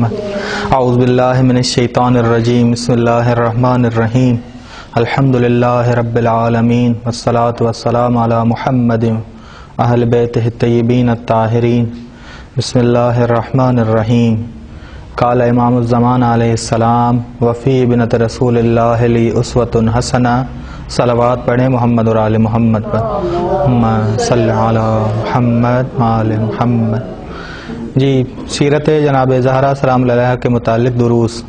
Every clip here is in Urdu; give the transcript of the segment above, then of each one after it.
محمد اعوذ باللہ من الشیطان الرجیم بسم اللہ الرحمن الرحیم الحمدللہ رب العالمین والصلاة والسلام علی محمد اہل بیتہ الطیبین الطاہرین بسم اللہ الرحمن الرحیم قال امام الزمان علیہ السلام وفی بنت رسول اللہ لی اسوۃ حسنہ صلوات پڑھیں محمد اور آل محمد پر صلی علی محمد آل محمد۔ جی سیرت جناب زہرا سلام علیہ کے متعلق دروس۔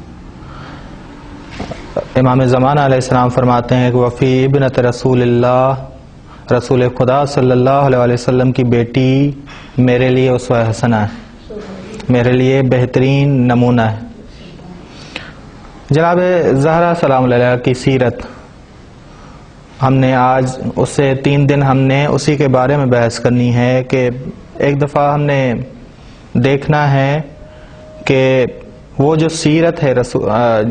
امام زمان علیہ السلام فرماتے ہیں کہ وفی ابنت رسول اللہ، رسول خدا صلی اللہ علیہ وسلم کی بیٹی میرے لیے اسوہ حسنہ ہے، میرے لیے بہترین نمونہ ہے۔ جناب زہرا سلام علیہ کی سیرت ہم نے آج اس سے 3 دن ہم نے اسی کے بارے میں بحث کرنی ہے کہ ایک دفعہ ہم نے دیکھنا ہے کہ وہ جو سیرت ہے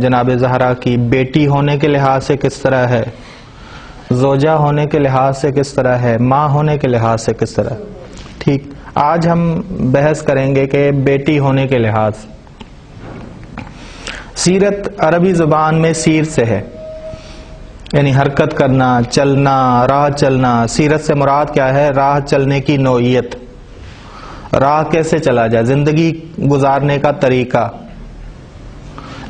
جناب زہرا کی بیٹی ہونے کے لحاظ سے کس طرح ہے، زوجہ ہونے کے لحاظ سے کس طرح ہے، ماں ہونے کے لحاظ سے کس طرح۔ ٹھیک، آج ہم بحث کریں گے کہ بیٹی ہونے کے لحاظ۔ سیرت عربی زبان میں سیر سے ہے، یعنی حرکت کرنا، چلنا، راہ چلنا۔ سیرت سے مراد کیا ہے؟ راہ چلنے کی نوعیت، راہ کیسے چلا جائے، زندگی گزارنے کا طریقہ،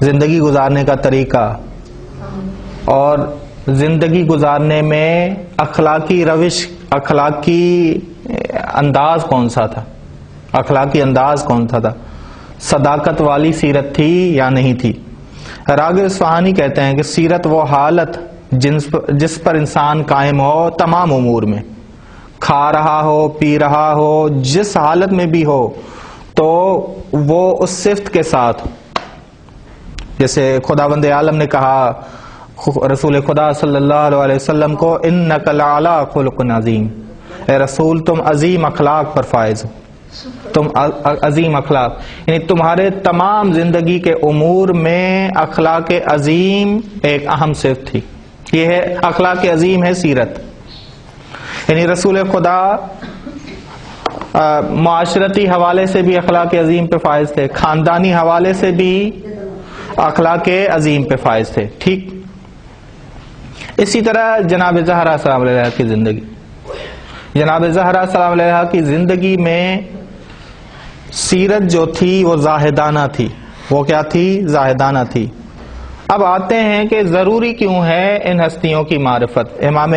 زندگی گزارنے کا طریقہ، اور زندگی گزارنے میں اخلاقی روش، اخلاقی انداز کون سا تھا، اخلاقی انداز کون سا تھا، صداقت والی سیرت تھی یا نہیں تھی۔ راغب اصفہانی کہتے ہیں کہ سیرت وہ حالت جس پر انسان قائم ہو تمام امور میں، کھا رہا ہو، پی رہا ہو، جس حالت میں بھی ہو تو وہ اس صفت کے ساتھ، جیسے خداوند عالم نے کہا رسول خدا صلی اللہ علیہ وسلم کو انک لعلی خلق عظیم، اے رسول تم عظیم اخلاق پر فائز ہو، تم عظیم اخلاق، یعنی تمہارے تمام زندگی کے امور میں اخلاق عظیم ایک اہم صفت تھی۔ یہ ہے اخلاق عظیم ہے سیرت، یعنی رسول خدا معاشرتی حوالے سے بھی اخلاق عظیم پہ فائز تھے، خاندانی حوالے سے بھی اخلاق عظیم پہ فائز تھے۔ ٹھیک، اسی طرح جناب زہرا سلام علیہ کی زندگی، جناب زہرا سلام علیہ کی زندگی میں سیرت جو تھی وہ زاہدانہ تھی۔ وہ کیا تھی؟ زاہدانہ تھی۔ اب آتے ہیں کہ ضروری کیوں ہے ان ہستیوں کی معرفت۔ امام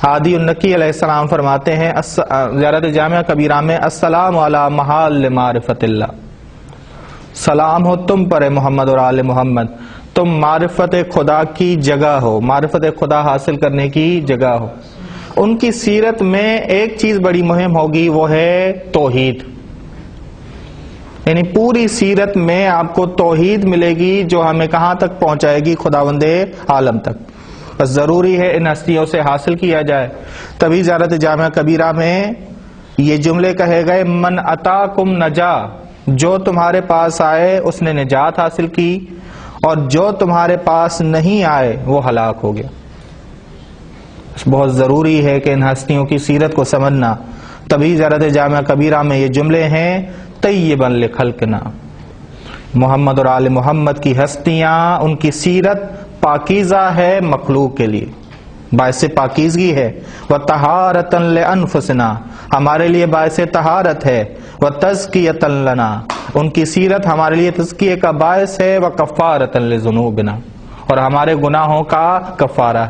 ہادی النقی علیہ السلام فرماتے ہیں زیارت جامعہ کبیرہ میں السلام علی محال معرفت اللہ، سلام ہو تم پر محمد اور آل محمد، تم معرفت خدا کی جگہ ہو، معرفت خدا حاصل کرنے کی جگہ ہو۔ ان کی سیرت میں ایک چیز بڑی مہم ہوگی، وہ ہے توحید، یعنی پوری سیرت میں آپ کو توحید ملے گی جو ہمیں کہاں تک پہنچائے گی؟ خداوند عالم تک۔ بس ضروری ہے ان ہستیوں سے حاصل کیا جائے، تبھی زیارت جامعہ کبیرہ میں یہ جملے کہے گئے من اتاکم نجا، جو تمہارے پاس آئے اس نے نجات حاصل کی، اور جو تمہارے پاس نہیں آئے وہ ہلاک ہو گیا۔ بہت ضروری ہے کہ ان ہستیوں کی سیرت کو سمجھنا، تبھی زیارت جامعہ کبیرہ میں یہ جملے ہیں طیبا لخلقنا، محمد اور آل محمد کی ہستیاں، ان کی سیرت پاکیزہ ہے مخلوق کے لیے، باعث پاکیزگی ہے، وطہارۃ لانفسنا، ہمارے لیے باعث طہارت ہے، وتزکیۃ لنا، ان کی سیرت ہمارے لیے تزکیے کا باعث ہے، وکفارۃ لذنوبنا، اور ہمارے گناہوں کا کفارہ۔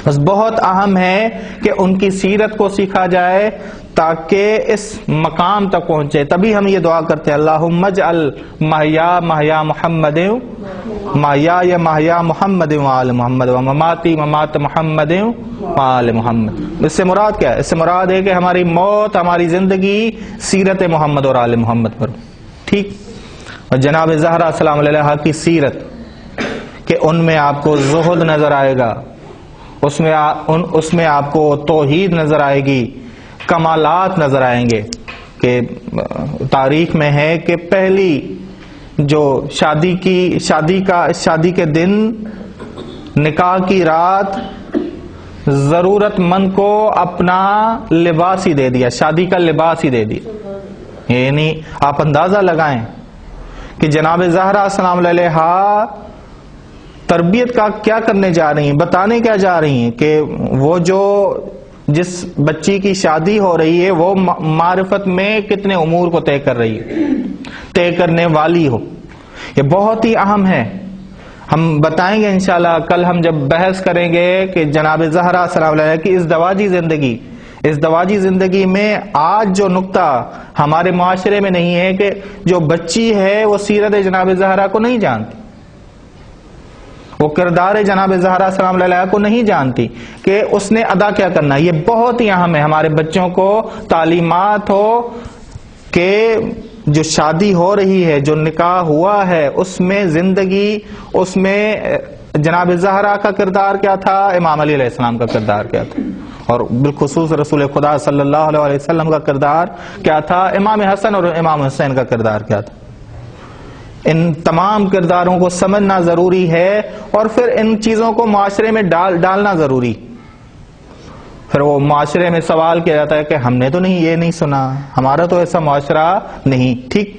بس بہت اہم ہے کہ ان کی سیرت کو سیکھا جائے تاکہ اس مقام تک پہنچے۔ تبھی ہم یہ دعا کرتے ہیں اللہم اجعل محیا محیا محمد، محیا یا محیا محمد وآل محمد، ومماتی ممات محمد وآل محمد۔ اس سے مراد کیا ہے؟ اس سے مراد ہے کہ ہماری موت، ہماری زندگی سیرت محمد اور آل محمد پر۔ ٹھیک، اور جناب زہرا سلام علیہ کی سیرت کہ ان میں آپ کو زہد نظر آئے گا، اس میں آپ کو توحید نظر آئے گی، کمالات نظر آئیں گے۔ کہ تاریخ میں ہے کہ پہلی جو شادی کے دن، نکاح کی رات، ضرورت مند کو اپنا لباس ہی دے دیا، شادی کا لباس ہی دے دیا۔ یعنی آپ اندازہ لگائیں کہ جناب زہرا سلام علیہا تربیت کا کیا کرنے جا رہی ہیں، بتانے کیا جا رہی ہیں کہ وہ جو جس بچی کی شادی ہو رہی ہے وہ معرفت میں کتنے امور کو طے کر رہی ہے، طے کرنے والی ہو. یہ بہت ہی اہم ہے. ہم بتائیں گے انشاءاللہ کل ہم جب بحث کریں گے کہ جناب زہرا سلام علیہا کی اس دواجی زندگی میں آج جو نقطہ ہمارے معاشرے میں نہیں ہے کہ جو بچی ہے وہ سیرت جناب زہرا کو نہیں جانتی، وہ کردار جناب زہرا سلام علیہا کو نہیں جانتی کہ اس نے ادا کیا کرنا ہے. یہ بہت ہی اہم ہے ہمارے بچوں کو تعلیمات ہو کہ جو شادی ہو رہی ہے، جو نکاح ہوا ہے، اس میں زندگی، اس میں جناب زہرا کا کردار کیا تھا، امام علی علیہ السلام کا کردار کیا تھا، اور بالخصوص رسول خدا صلی اللہ علیہ وسلم کا کردار کیا تھا، امام حسن اور امام حسین کا کردار کیا تھا. ان تمام کرداروں کو سمجھنا ضروری ہے اور پھر ان چیزوں کو معاشرے میں ڈالنا ضروری. پھر وہ معاشرے میں سوال کیا جاتا ہے کہ ہم نے تو نہیں یہ نہیں سنا، ہمارا تو ایسا معاشرہ نہیں. ٹھیک.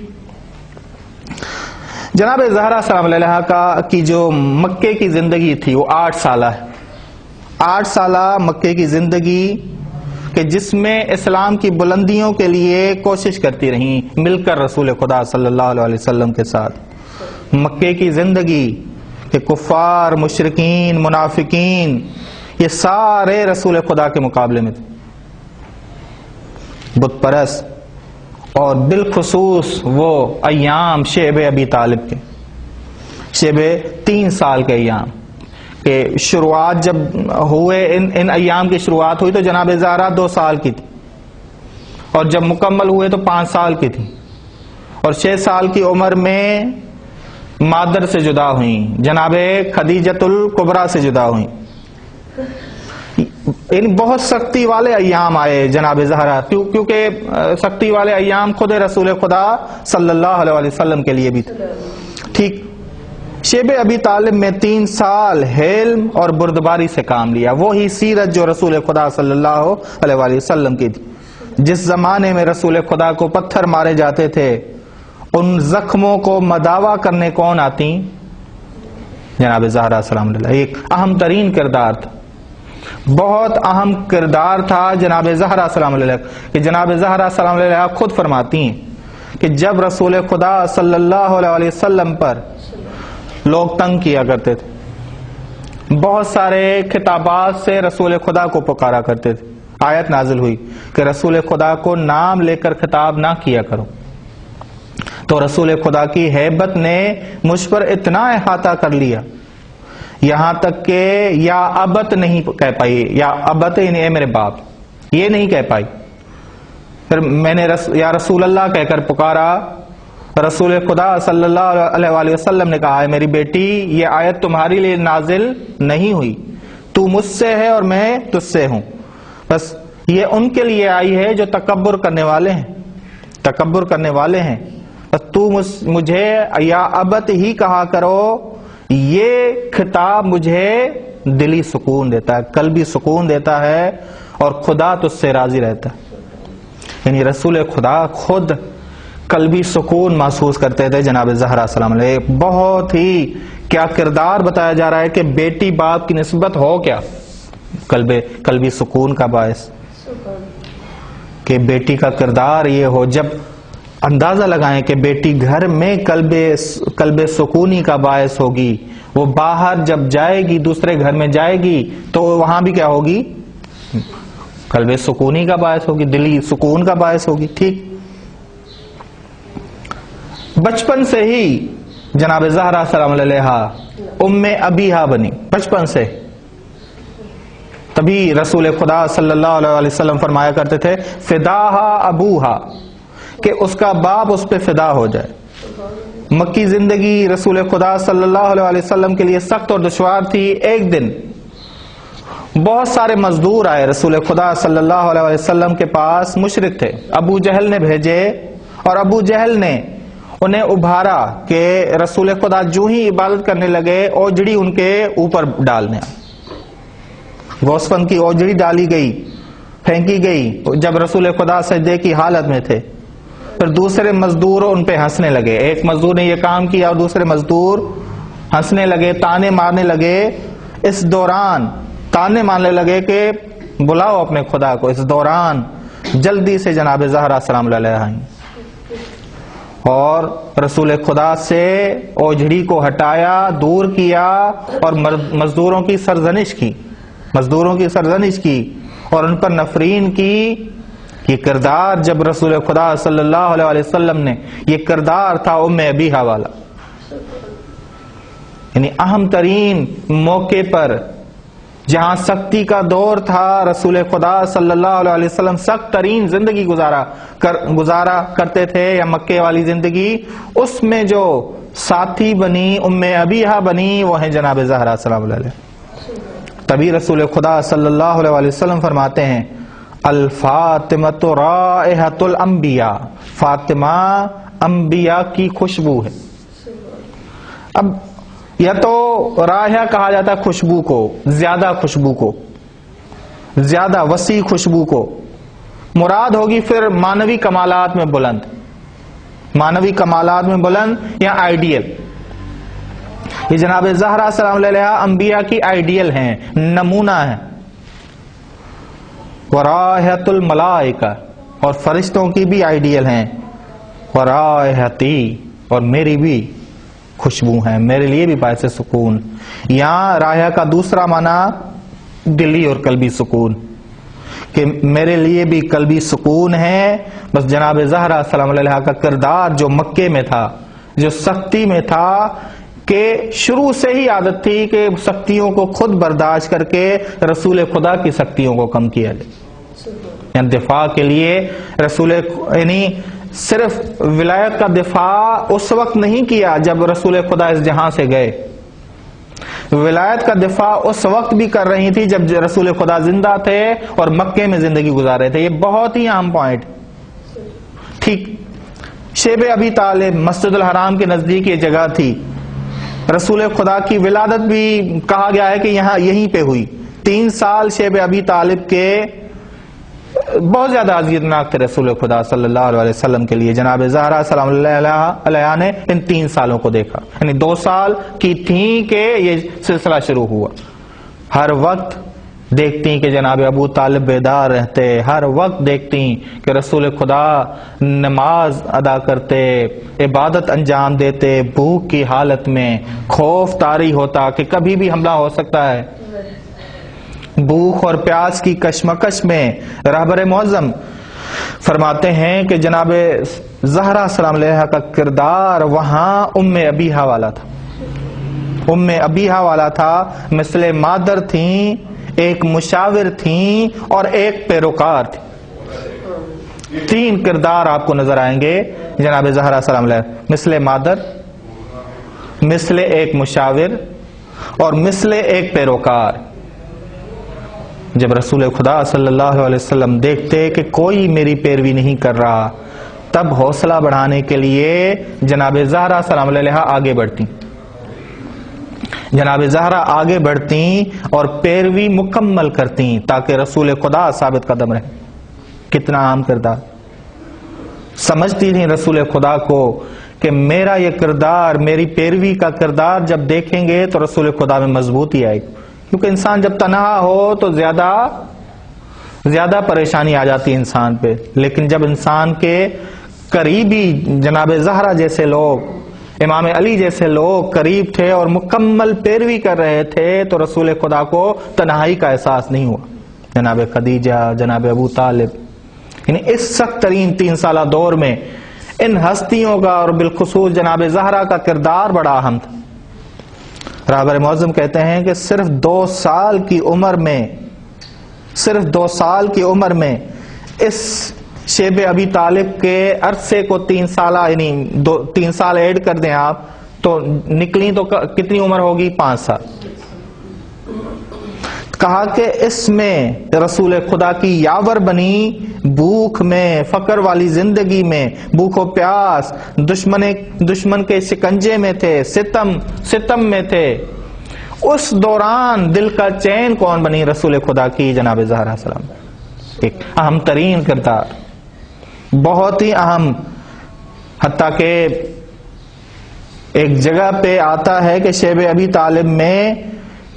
جناب زہرا سلام علیہا کی جو مکے کی زندگی تھی وہ 8 سالہ ہے. 8 سالہ مکے کی زندگی کہ جس میں اسلام کی بلندیوں کے لیے کوشش کرتی رہیں مل کر رسول خدا صلی اللہ علیہ وسلم کے ساتھ. مکے کی زندگی کہ کفار، مشرکین، منافقین یہ سارے رسول خدا کے مقابلے میں تھے، بت پرست، اور بالخصوص وہ ایام شیب ابی طالب کے، شیب 3 سال کے ایام کہ شروعات جب ہوئے، ان ایام کی شروعات ہوئی تو جناب زہرا 2 سال کی تھی، اور جب مکمل ہوئے تو 5 سال کی تھی، اور 6 سال کی عمر میں مادر سے جدا ہوئیں، جناب خدیجۃ الکبریٰ سے جدا ہوئیں. ان بہت سختی والے ایام آئے جناب زہرا، کیونکہ سختی والے ایام خود رسول خدا صلی اللہ علیہ وسلم کے لیے بھی تھے. ٹھیک. شیب ابی طالب میں 3 سال حلم اور بردباری سے کام لیا، وہی سیرت جو رسول خدا صلی اللہ علیہ وسلم کی تھی. جس زمانے میں رسول خدا کو پتھر مارے جاتے تھے، ان زخموں کو مداوا کرنے کون آتی؟ جناب زہرا سلام علیہا. ایک اہم ترین کردار تھا، بہت اہم کردار تھا جناب زہرا سلام علیہا کہ جناب زہرا سلام علیہا خود فرماتی ہیں کہ جب رسول خدا صلی اللہ علیہ وسلم پر لوگ تنگ کیا کرتے تھے، بہت سارے خطابات سے رسول خدا کو پکارا کرتے تھے، آیت نازل ہوئی کہ رسول خدا کو نام لے کر خطاب نہ کیا کرو. تو رسول خدا کی ہیبت نے مجھ پر اتنا احاطہ کر لیا یہاں تک کہ یا ابت نہیں کہہ پائی، یا ابت یعنی اے میرے باپ، یہ نہیں کہہ پائی. پھر میں نے یا رسول اللہ کہہ کر پکارا. رسول خدا صلی اللہ علیہ وسلم نے کہا ہے میری بیٹی یہ آیت تمہارے لیے نازل نہیں ہوئی، تو مجھ سے ہے اور میں تجھ سے ہوں. بس یہ ان کے لیے آئی ہے جو تکبر کرنے والے ہیں، تکبر کرنے والے ہیں. بس تو مجھے یا ابت ہی کہا کرو. یہ خطاب مجھے دلی سکون دیتا ہے، قلبی سکون دیتا ہے، اور خدا تجھ سے راضی رہتا ہے. یعنی رسول خدا خود قلبی سکون محسوس کرتے تھے جناب زہرا سلام علیہ. بہت ہی کیا کردار بتایا جا رہا ہے کہ بیٹی باپ کی نسبت ہو کیا قلبی سکون کا باعث، کہ بیٹی کا کردار یہ ہو. جب اندازہ لگائیں کہ بیٹی گھر میں قلب سکونی کا باعث ہوگی، وہ باہر جب جائے گی، دوسرے گھر میں جائے گی تو وہاں بھی کیا ہوگی؟ قلب سکونی کا باعث ہوگی، دلی سکون کا باعث ہوگی. ٹھیک. بچپن سے ہی جناب زہرا سلام علیہا ام ابیہا بنی، بچپن سے. تبھی رسول خدا صلی اللہ علیہ وسلم فرمایا کرتے تھے فداہا ابوہا، کہ اس کا باپ اس پہ فدا ہو جائے. مکی زندگی رسول خدا صلی اللہ علیہ وسلم کے لیے سخت اور دشوار تھی. ایک دن بہت سارے مزدور آئے رسول خدا صلی اللہ علیہ وسلم کے پاس، مشرک تھے، ابو جہل نے بھیجے، اور ابو جہل نے انہیں ابھارا کہ رسول خدا جو ہی عبادت کرنے لگے اوجڑی ان کے اوپر ڈالنے. گوسفند کی اوجڑی ڈالی گئی، پھینکی گئی جب رسول خدا سجدے کی حالت میں تھے. پھر دوسرے مزدور ان پہ ہنسنے لگے. ایک مزدور نے یہ کام کیا اور دوسرے مزدور ہنسنے لگے, تانے مارنے لگے. اس دوران تانے مارنے لگے کہ بلاؤ اپنے خدا کو. اس دوران جلدی سے جناب زہرا سلام اللہ علیہا آئیں اور رسول خدا سے اوجھڑی کو ہٹایا, دور کیا اور مزدوروں کی سرزنش کی اور ان پر نفرین کی. یہ کردار جب رسول خدا صلی اللہ علیہ وسلم نے, یہ کردار تھا ام ابیہا والا, یعنی اہم ترین موقع پر جہاں سختی کا دور تھا, رسول خدا صلی اللہ علیہ وسلم سخت ترین زندگی گزارا کرتے تھے, یا مکے والی زندگی, اس میں جو ساتھی بنی, ام ابیہا بنی, وہ ہیں جناب زہرا سلام اللہ علیہ. تبھی رسول خدا صلی اللہ علیہ وسلم فرماتے ہیں الفاطمۃ رائحۃ الانبیاء, فاطمہ انبیاء کی خوشبو ہے. اب یا تو رائحہ کہا جاتا ہے خوشبو کو, زیادہ خوشبو کو, زیادہ وسیع خوشبو کو. مراد ہوگی پھر مانوی کمالات میں بلند, مانوی کمالات میں بلند یا آئیڈیل. یہ جناب زہرا سلام اللہ علیہا انبیاء کی آئیڈیل ہیں, نمونہ ہیں. ورائحۃ الملائکہ, اور فرشتوں کی بھی آئیڈیل ہیں. ورائحتی, اور میری بھی خوشبو ہیں, میرے لیے بھی باعث سکون. یہاں رائحہ کا دوسرا معنی دلی اور قلبی سکون, کہ میرے لیے بھی قلبی سکون ہے. بس جناب زہرا سلام اللہ علیہا کا کردار جو مکے میں تھا, جو سختی میں تھا, کہ شروع سے ہی عادت تھی کہ سختیوں کو خود برداشت کر کے رسول خدا کی سختیوں کو کم کیا جائے. یعنی دفاع کے لیے رسول, یعنی صرف ولایت کا دفاع اس وقت نہیں کیا جب رسول خدا اس جہاں سے گئے, ولایت کا دفاع اس وقت بھی کر رہی تھی جب رسول خدا زندہ تھے اور مکے میں زندگی گزار رہے تھے. یہ بہت ہی اہم پوائنٹ. ٹھیک, شیب ابی طالب مسجد الحرام کے نزدیک یہ جگہ تھی. رسول خدا کی ولادت بھی کہا گیا ہے کہ یہاں یہیں پہ ہوئی. 3 سال شیب ابی طالب کے بہت زیادہ اذیتناک تھے رسول خدا صلی اللہ علیہ وسلم کے لیے. جناب زہرا سلام اللہ علیہا نے ان 3 سالوں کو دیکھا, یعنی 2 سال کی تھیں کہ یہ سلسلہ شروع ہوا. ہر وقت دیکھتی کہ جناب ابو طالب بیدار رہتے, ہر وقت دیکھتی کہ رسول خدا نماز ادا کرتے, عبادت انجام دیتے, بھوک کی حالت میں, خوف طاری ہوتا کہ کبھی بھی حملہ ہو سکتا ہے, بھوک اور پیاس کی کشمکش میں. رہبر معظم فرماتے ہیں کہ جناب زہرا سلام علیہا کا کردار وہاں ام ابیہا والا تھا, ام ابیہا والا تھا. مثل مادر تھیں, ایک مشاور تھیں اور ایک پیروکار تھی. 3 کردار آپ کو نظر آئیں گے جناب زہرا سلام علیہا, مثل مادر, مثل ایک مشاور اور مثل ایک پیروکار. جب رسول خدا صلی اللہ علیہ وسلم دیکھتے کہ کوئی میری پیروی نہیں کر رہا, تب حوصلہ بڑھانے کے لیے جناب زہرا سلام علیہا آگے بڑھتی. جناب زہرا آگے بڑھتی اور پیروی مکمل کرتی تاکہ رسول خدا ثابت قدم رہے. کتنا عام کردار. سمجھتی تھی رسول خدا کو کہ میرا یہ کردار, میری پیروی کا کردار جب دیکھیں گے تو رسول خدا میں مضبوطی آئے گی. کیونکہ انسان جب تنہا ہو تو زیادہ پریشانی آ جاتی ہے انسان پہ, لیکن جب انسان کے قریبی جناب زہرا جیسے لوگ, امام علی جیسے لوگ قریب تھے اور مکمل پیروی کر رہے تھے تو رسول خدا کو تنہائی کا احساس نہیں ہوا. جناب خدیجہ, جناب ابو طالب, یعنی اس سخت ترین 3 سالہ دور میں ان ہستیوں کا اور بالخصوص جناب زہرا کا کردار بڑا اہم تھا. رہبر معظم کہتے ہیں کہ صرف 2 سال کی عمر میں اس شیب ابی طالب کے عرصے کو 3 سالہ, یعنی 3 سال ایڈ کر دیں آپ تو نکلی تو کتنی عمر ہوگی؟ 5 سال. کہا کہ اس میں رسول خدا کی یاور بنی, بھوک میں, فقر والی زندگی میں, بھوک و پیاس, دشمن کے شکنجے میں تھے, ستم میں تھے. اس دوران دل کا چین کون بنی؟ رسول خدا کی جناب زہرا سلام. ایک اہم ترین کردار, بہت ہی اہم حتیٰ کہ ایک جگہ پہ آتا ہے کہ شیب ابی طالب میں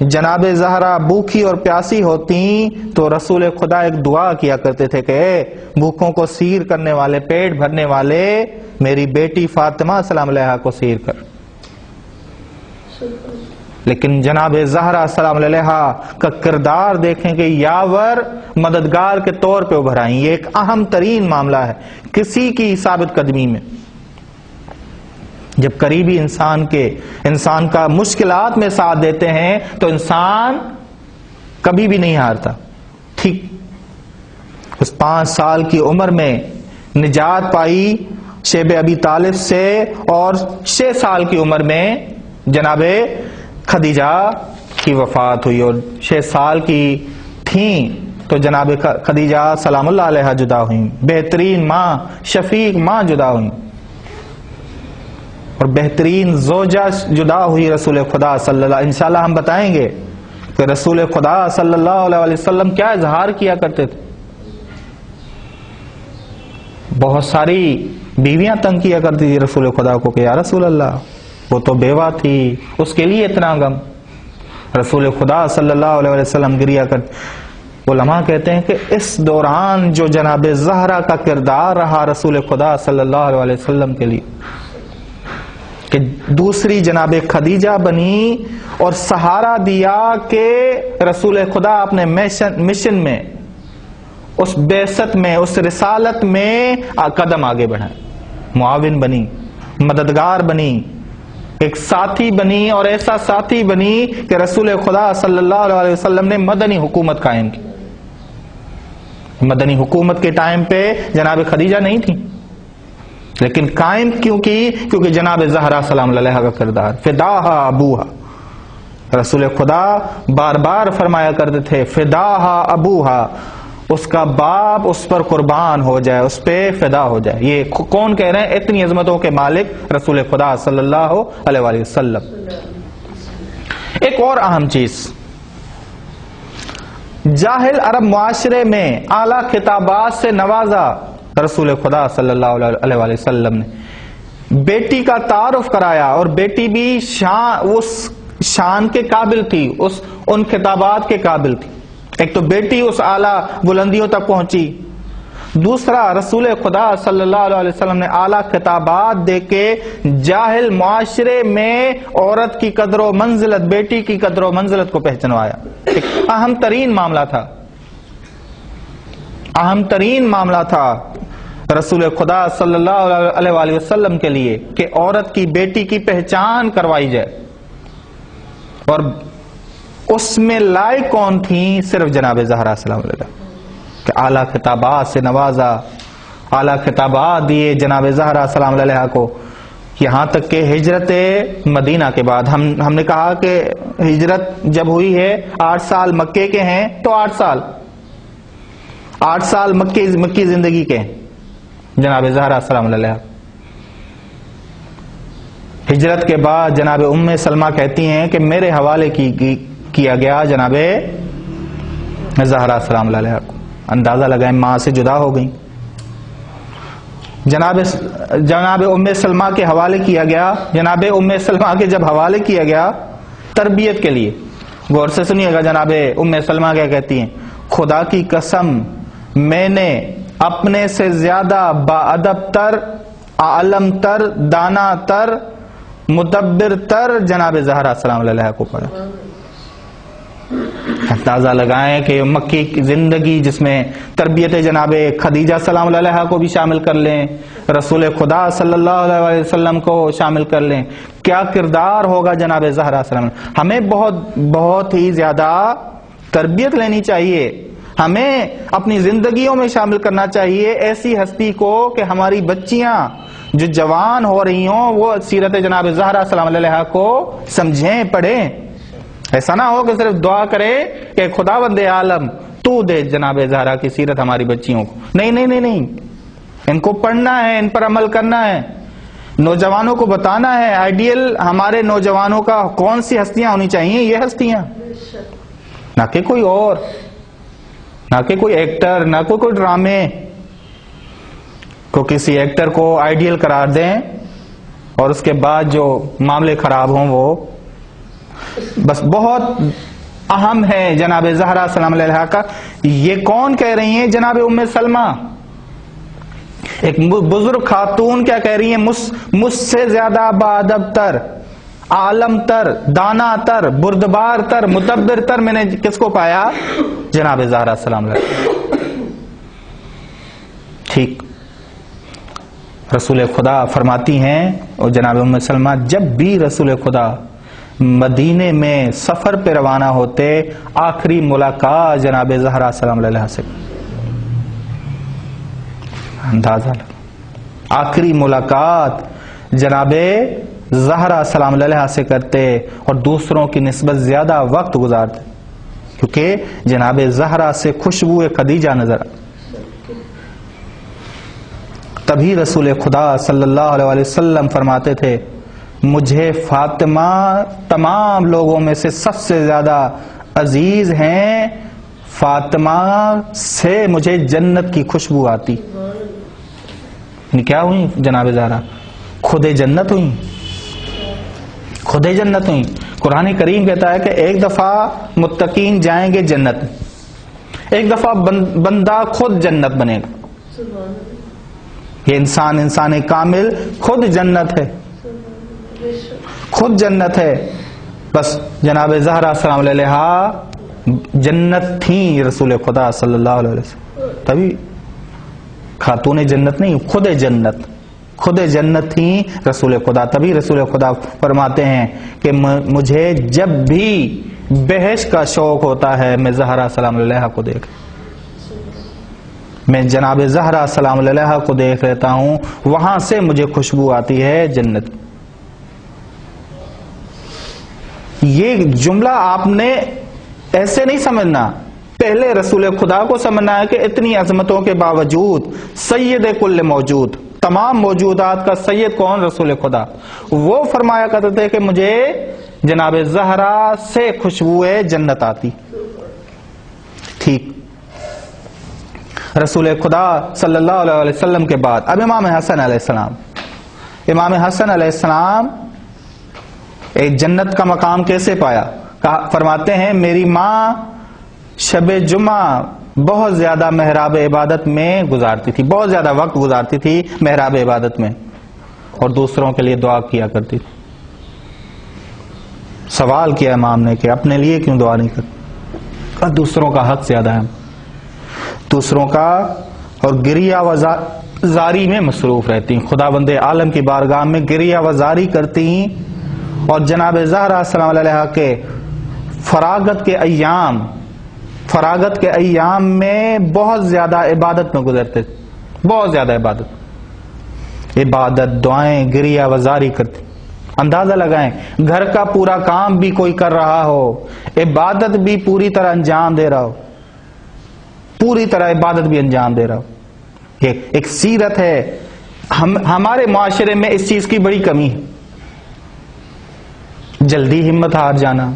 جناب زہرا بھوکی اور پیاسی ہوتی تو رسول خدا ایک دعا کیا کرتے تھے کہ بھوکوں کو سیر کرنے والے، پیٹ بھرنے والے میری بیٹی فاطمہ سلام علیہا کو سیر کر. لیکن جناب زہرا سلام علیہا کا کردار دیکھیں کہ یاور مددگار کے طور پہ ابھر آئیں. یہ ایک اہم ترین معاملہ ہے کسی کی ثابت قدمی میں. جب قریبی انسان کا مشکلات میں ساتھ دیتے ہیں تو انسان کبھی بھی نہیں ہارتا. ٹھیک اس 5 سال کی عمر میں نجات پائی شیب ابی طالب سے، اور 6 سال کی عمر میں جناب خدیجہ کی وفات ہوئی، اور 6 سال کی تھیں تو جناب خدیجہ سلام اللہ علیہ جدا ہوئیں. بہترین ماں، شفیق ماں جدا ہوئیں، اور بہترین زوجہ جدا ہوئی رسول خدا صلی اللہ. انشاءاللہ ہم بتائیں گے کہ رسول خدا صلی اللہ علیہ وسلم کیا اظہار کیا کرتے تھے. بہت ساری بیویاں تنگ کیا کرتی تھی رسول خدا کو کہ یا رسول اللہ وہ تو بیوہ تھی، اس کے لیے اتنا غم. رسول خدا صلی اللہ علیہ وسلم گریا کرتے. علماء کہتے ہیں کہ اس دوران جو جناب زہرا کا کردار رہا رسول خدا صلی اللہ علیہ وسلم کے لیے کہ دوسری جناب خدیجہ بنی اور سہارا دیا کہ رسول خدا اپنے مشن میں، اس بعثت میں، اس رسالت میں قدم آگے بڑھائیں. معاون بنی، مددگار بنی، ایک ساتھی بنی، اور ایسا ساتھی بنی کہ رسول خدا صلی اللہ علیہ وسلم نے مدنی حکومت قائم کی. مدنی حکومت کے ٹائم پہ جناب خدیجہ نہیں تھی، لیکن قائم کیوں کی؟ کیونکہ جناب زہرا سلام علیہ کا کردار. فداہا ابوہا، رسول خدا بار بار فرمایا کرتے تھے فداہا ابوہا، اس کا باپ اس پر قربان ہو جائے، اس پہ فدا ہو جائے. یہ کون کہہ رہے ہیں؟ اتنی عظمتوں کے مالک رسول خدا صلی اللہ علیہ وآلہ وسلم. ایک اور اہم چیز، جاہل عرب معاشرے میں اعلیٰ خطابات سے نوازا رسول خدا صلی اللہ علیہ وآلہ وسلم نے. بیٹی کا تعارف کرایا، اور بیٹی بھی اس شان کے قابل تھی، ان خطابات کے قابل تھی. ایک تو بیٹی اس اعلیٰ بلندیوں تک پہنچی، دوسرا رسول خدا صلی اللہ علیہ وسلم نے اعلیٰ خطابات دے کے جاہل معاشرے میں عورت کی قدر و منزلت، بیٹی کی قدر و منزلت کو پہچنوایا. ایک اہم ترین معاملہ تھا، اہم ترین معاملہ تھا رسول خدا صلی اللہ علیہ وآلہ وسلم کے لیے کہ عورت کی، بیٹی کی پہچان کروائی جائے. اور اس میں لائق کون تھیں؟ صرف جناب زہرا سلام علیہ کہ اعلیٰ خطابات سے نوازا، اعلیٰ خطابات دیے جناب زہرا سلام علیہ کو. یہاں تک کہ ہجرت مدینہ کے بعد ہم نے کہا کہ ہجرت جب ہوئی ہے 8 سال مکے کے ہیں، تو 8 سال مکی زندگی کے جناب زہرا سلام علیہ. ہجرت کے بعد جناب ام سلمہ کہتی ہیں کہ میرے حوالے کیا گیا جناب زہرا سلام علیہ کو. اندازہ لگائیں ماں سے جدا ہو گئیں. جناب ام سلمہ کے حوالے کیا گیا. جناب ام سلمہ کے جب حوالے کیا گیا تربیت کے لیے، غور سے سنیے گا جناب ام سلمہ کیا کہتی ہیں، خدا کی قسم میں نے اپنے سے زیادہ باادب تر، عالم تر، دانا تر، مدبر تر جناب زہرا سلام علیہ کو پڑھا. اندازہ لگائیں کہ مکی کی زندگی جس میں تربیت جناب خدیجہ سلام علیہ کو بھی شامل کر لیں، رسول خدا صلی اللہ علیہ وسلم کو شامل کر لیں، کیا کردار ہوگا جناب زہرا سلام علیہ. ہمیں بہت ہی زیادہ تربیت لینی چاہیے، ہمیں اپنی زندگیوں میں شامل کرنا چاہیے ایسی ہستی کو کہ ہماری بچیاں جو جوان ہو رہی ہوں وہ سیرت جناب زہرا سلام علیہ کو سمجھیں، پڑھیں. ایسا نہ ہو کہ صرف دعا کرے کہ خداوند عالم تو دے جناب زہرا کی سیرت ہماری بچیوں کو. نہیں، ان کو پڑھنا ہے، ان پر عمل کرنا ہے، نوجوانوں کو بتانا ہے آئیڈیل ہمارے نوجوانوں کا کون سی ہستیاں ہونی چاہیے. یہ ہستیاں، نہ کہ کوئی اور، نہ کہ کوئی ایکٹر، نہ کوئی ڈرامے. کو کسی ایکٹر کو آئیڈیل قرار دیں اور اس کے بعد جو معاملے خراب ہوں وہ بس بہت اہم ہے جناب زہرا سلام علیہا کا. یہ کون کہہ رہی ہیں؟ جناب ام سلمہ. ایک بزرگ خاتون کیا کہہ رہی ہیں؟ مجھ سے زیادہ باادب تر، عالم تر، دانا تر، بردبار تر، متبر تر میں نے کس کو پایا؟ جناب زہرا سلام علیہا. ٹھیک. رسول خدا فرماتی ہیں اور جناب ام سلمہ جب بھی رسول خدا مدینے میں سفر پہ روانہ ہوتے آخری ملاقات جناب زہرا سلام علیہا سے، اندازہ لگا، آخری ملاقات جناب زہرا سلام علیہا سے کرتے اور دوسروں کی نسبت زیادہ وقت گزارتے، کیونکہ جناب زہرا سے خوشبو خدیجہ نظر آتی. تبھی رسول خدا صلی اللہ علیہ وسلم فرماتے تھے مجھے فاطمہ تمام لوگوں میں سے سب سے زیادہ عزیز ہیں، فاطمہ سے مجھے جنت کی خوشبو آتی. کیا ہوئی جناب زہرا؟ خود جنت ہوئی، خود جنت ہوئی. قرآن کریم کہتا ہے کہ ایک دفعہ متقین جائیں گے جنت، ایک دفعہ بندہ خود جنت بنے گا. یہ انسان کامل خود جنت ہے، خود جنت ہے. بس جناب زہرا سلام علیہا جنت تھیں رسول خدا صلی اللہ علیہ وسلم. تبھی خاتون جنت نہیں، خود جنت، خود جنت تھیں رسول خدا. تبھی رسول خدا فرماتے ہیں کہ مجھے جب بھی بہشت کا شوق ہوتا ہے میں زہرا سلام علیہا کو دیکھ، میں جناب زہرا سلام علیہا کو دیکھ لیتا ہوں، وہاں سے مجھے خوشبو آتی ہے جنت. یہ جملہ آپ نے ایسے نہیں سمجھنا، پہلے رسول خدا کو سمجھنا ہے کہ اتنی عظمتوں کے باوجود سید کل موجود، تمام موجودات کا سید کون؟ رسول خدا. وہ فرمایا کرتے تھے کہ مجھے جناب زہرا سے خوشبو جنت آتی. ٹھیک. رسول خدا صلی اللہ علیہ وسلم کے بعد اب امام حسن علیہ السلام. امام حسن علیہ السلام ایک جنت کا مقام کیسے پایا؟ فرماتے ہیں میری ماں شب جمعہ بہت زیادہ محراب عبادت میں گزارتی تھی، بہت زیادہ وقت گزارتی تھی محراب عبادت میں، اور دوسروں کے لیے دعا کیا کرتی تھی. سوال کیا امام نے کہ اپنے لیے کیوں دعا نہیں کرتی؟ اور دوسروں کا حق زیادہ ہے، دوسروں کا، اور گریہ وزاری میں مصروف رہتی ہیں، خدا بند عالم کی بارگاہ میں گریہ وزاری کرتی ہیں. اور جناب زہرا سلام علیہا کے فراغت کے ایام میں بہت زیادہ عبادت میں گزرتے، بہت زیادہ عبادت، دعائیں، گریہ وزاری کرتے. اندازہ لگائیں گھر کا پورا کام بھی کوئی کر رہا ہو، عبادت بھی پوری طرح انجام دے رہا ہو، پوری طرح عبادت بھی انجام دے رہا ہو. یہ ایک سیرت ہے. ہمارے معاشرے میں اس چیز کی بڑی کمی ہے، جلدی ہمت ہار جانا،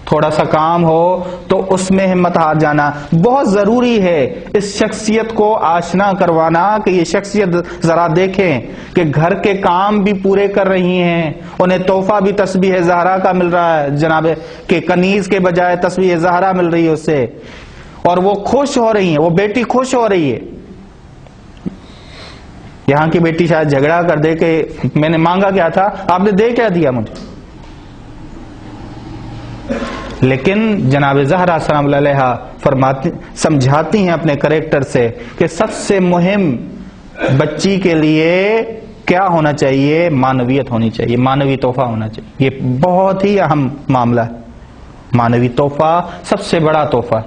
تھوڑا سا کام ہو تو اس میں ہمت ہار جانا. بہت ضروری ہے اس شخصیت کو آشنا کروانا کہ یہ شخصیت ذرا دیکھیں کہ گھر کے کام بھی پورے کر رہی ہیں، انہیں تحفہ بھی تسبیح زہرا کا مل رہا ہے، جناب کہ کنیز کے بجائے تسبیح زہرا مل رہی ہے اسے، اور وہ خوش ہو رہی ہیں، وہ بیٹی خوش ہو رہی ہے. یہاں کی بیٹی شاید جھگڑا کر دے کہ میں نے مانگا کیا تھا، آپ نے دے کیا دیا مجھے. لیکن جناب زہرا سلام علیہا سمجھاتی ہیں اپنے کریکٹر سے کہ سب سے مہم بچی کے لیے کیا ہونا چاہیے؟ معنویت ہونی چاہیے، معنوی تحفہ ہونا چاہیے. یہ بہت ہی اہم معاملہ ہے. معنوی تحفہ سب سے بڑا تحفہ.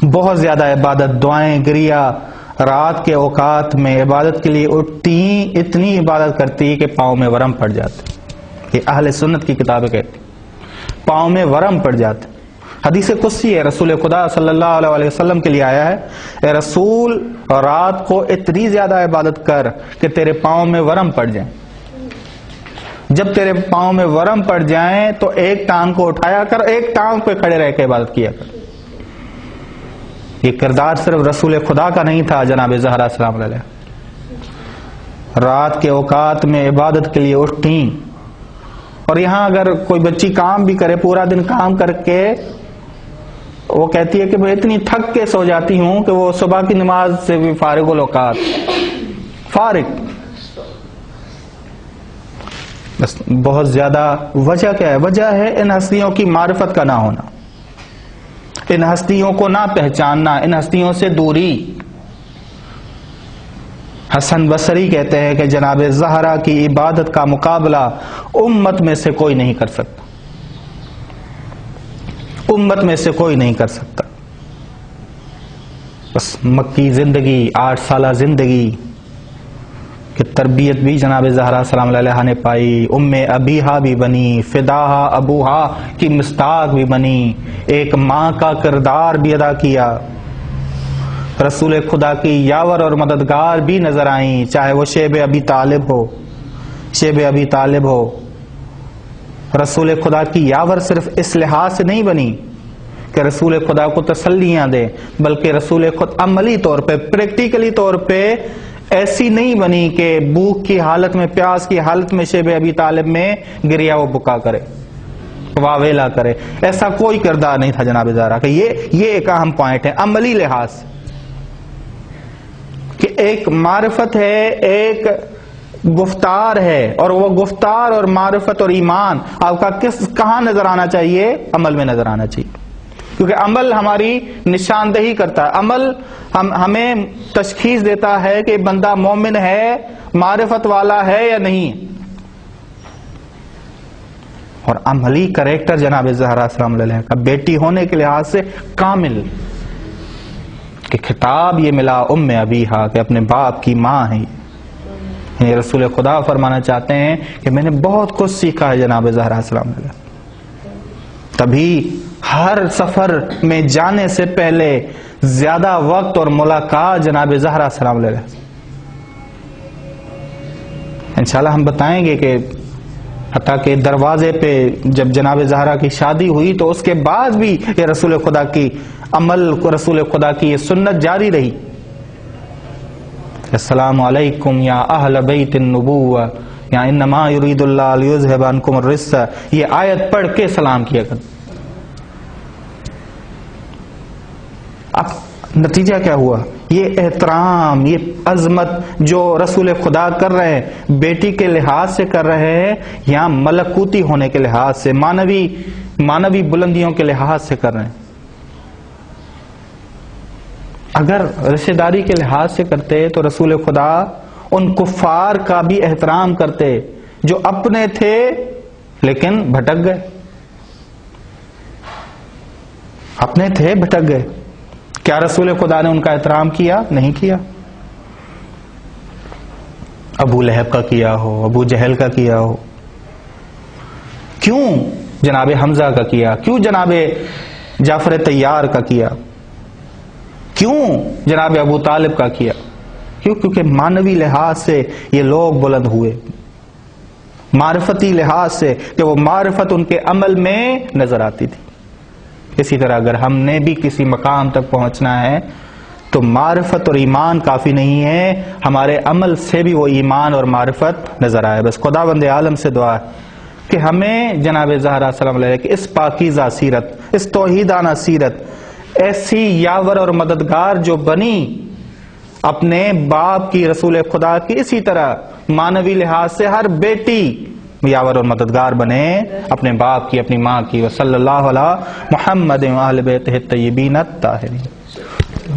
بہت زیادہ عبادت، دعائیں، گریہ، رات کے اوقات میں عبادت کے لیے اٹھتی، اتنی عبادت کرتی کہ پاؤں میں ورم پڑ جاتے. یہ اہل سنت کی کتابیں کہتی پاؤں میں ورم پڑ جاتے. حدیث قدسی ہے، رسول خدا صلی اللہ علیہ وسلم کے لیے آیا ہے، اے رسول رات کو اتنی زیادہ عبادت کر کہ تیرے پاؤں میں ورم پڑ جائیں. جب تیرے پاؤں میں ورم پڑ جائیں تو ایک ٹانگ کو اٹھایا کر، ایک ٹانگ پہ کھڑے رہ کے عبادت کیا کر. یہ کردار صرف رسول خدا کا نہیں تھا. جناب زہرا سلام علیہ رات کے اوقات میں عبادت کے لیے اٹھتیں. اور یہاں اگر کوئی بچی کام بھی کرے، پورا دن کام کر کے وہ کہتی ہے کہ میں اتنی تھک کے سو جاتی ہوں کہ وہ صبح کی نماز سے بھی فارغ الاوقات، فارغ. بس بہت زیادہ وجہ کیا ہے؟ وجہ ہے ان ہستیوں کی معرفت کا نہ ہونا، ان ہستیوں کو نہ پہچاننا، ان ہستیوں سے دوری. حسن بصری کہتے ہیں کہ جناب زہرا کی عبادت کا مقابلہ امت میں سے کوئی نہیں کر سکتا، امت میں سے کوئی نہیں کر سکتا. بس مکی زندگی، 8 سالہ زندگی کہ تربیت بھی جناب زہرا سلام علیہ نے پائی، ام ابیہا بھی بنی، فداہا ابوہا کی مصداق بھی بنی، ایک ماں کا کردار بھی ادا کیا، رسول خدا کی یاور اور مددگار بھی نظر آئیں، چاہے وہ شیب ابی طالب ہو، شیب ابی طالب ہو. رسول خدا کی یاور صرف اس لحاظ سے نہیں بنی کہ رسول خدا کو تسلیاں دے، بلکہ رسول خدا عملی طور پہ، پریکٹیکلی طور پہ ایسی نہیں بنی کہ بھوک کی حالت میں، پیاس کی حالت میں شیب ابی طالب میں گریا و بکا کرے، واویلا کرے. ایسا کوئی کردار نہیں تھا جناب زہرا کہ یہ ایک اہم پوائنٹ ہے عملی لحاظ سے، کہ ایک معرفت ہے، ایک گفتار ہے، اور وہ گفتار اور معرفت اور ایمان آپ کا کہاں نظر آنا چاہیے؟ عمل میں نظر آنا چاہیے. کیونکہ عمل ہماری نشاندہی کرتا ہے، عمل ہمیں تشخیص دیتا ہے کہ بندہ مومن ہے، معرفت والا ہے یا نہیں. اور عملی کریکٹر جناب زہرا سلام علیہ کا بیٹی ہونے کے لحاظ سے کامل، کہ خطاب یہ ملا ام ابیہا کہ اپنے باپ کی ماں ہے. یہ رسول خدا فرمانا چاہتے ہیں کہ میں نے بہت کچھ سیکھا ہے جناب زہرا سلام علیہ. تبھی ہر سفر میں جانے سے پہلے زیادہ وقت اور ملاقات جناب زہرا سلام علیہ. انشاءاللہ ہم بتائیں گے کہ حتیٰ کہ دروازے پہ جب جناب زہرا کی شادی ہوئی تو اس کے بعد بھی یہ رسول خدا کی عمل، رسول خدا کی یہ سنت جاری رہی. السلام علیکم یا اہل بیت النبوہ یا انما یرید اللہ لیذھب عنکم الرجس، یہ آیت پڑھ کے سلام کیا کر. اب نتیجہ کیا ہوا؟ یہ احترام، یہ عظمت جو رسول خدا کر رہے ہیں، بیٹی کے لحاظ سے کر رہے ہیں یا ملکوتی ہونے کے لحاظ سے، مانوی بلندیوں کے لحاظ سے کر رہے ہیں. اگر رشتہ داری کے لحاظ سے کرتے تو رسول خدا ان کفار کا بھی احترام کرتے جو اپنے تھے لیکن بھٹک گئے، اپنے تھے بھٹک گئے. کیا رسول خدا نے ان کا احترام کیا؟ نہیں کیا. ابو لہب کا کیا ہو، ابو جہل کا کیا ہو، کیوں جناب حمزہ کا کیا؟ کیوں جناب جعفر طیار کا کیا؟ کیوں جناب ابو طالب کا کیا؟ کیوں؟ کیونکہ مانوی لحاظ سے یہ لوگ بلند ہوئے، معرفتی لحاظ سے کہ وہ معرفت ان کے عمل میں نظر آتی تھی. اسی طرح اگر ہم نے بھی کسی مقام تک پہنچنا ہے تو معرفت اور ایمان کافی نہیں ہے، ہمارے عمل سے بھی وہ ایمان اور معرفت نظر آئے. بس خداوند عالم سے دعا ہے کہ ہمیں جناب زہرا سلام علیہ کی اس پاکیزہ سیرت، اس توحیدانہ سیرت، ایسی یاور اور مددگار جو بنی اپنے باپ کی، رسول خدا کی، اسی طرح مانوی لحاظ سے ہر بیٹی یاور اور مددگار بنے اپنے باپ کی، اپنی ماں کی. وصلی اللہ علی محمد و اہل بیتہ الطیبین الطاہرین.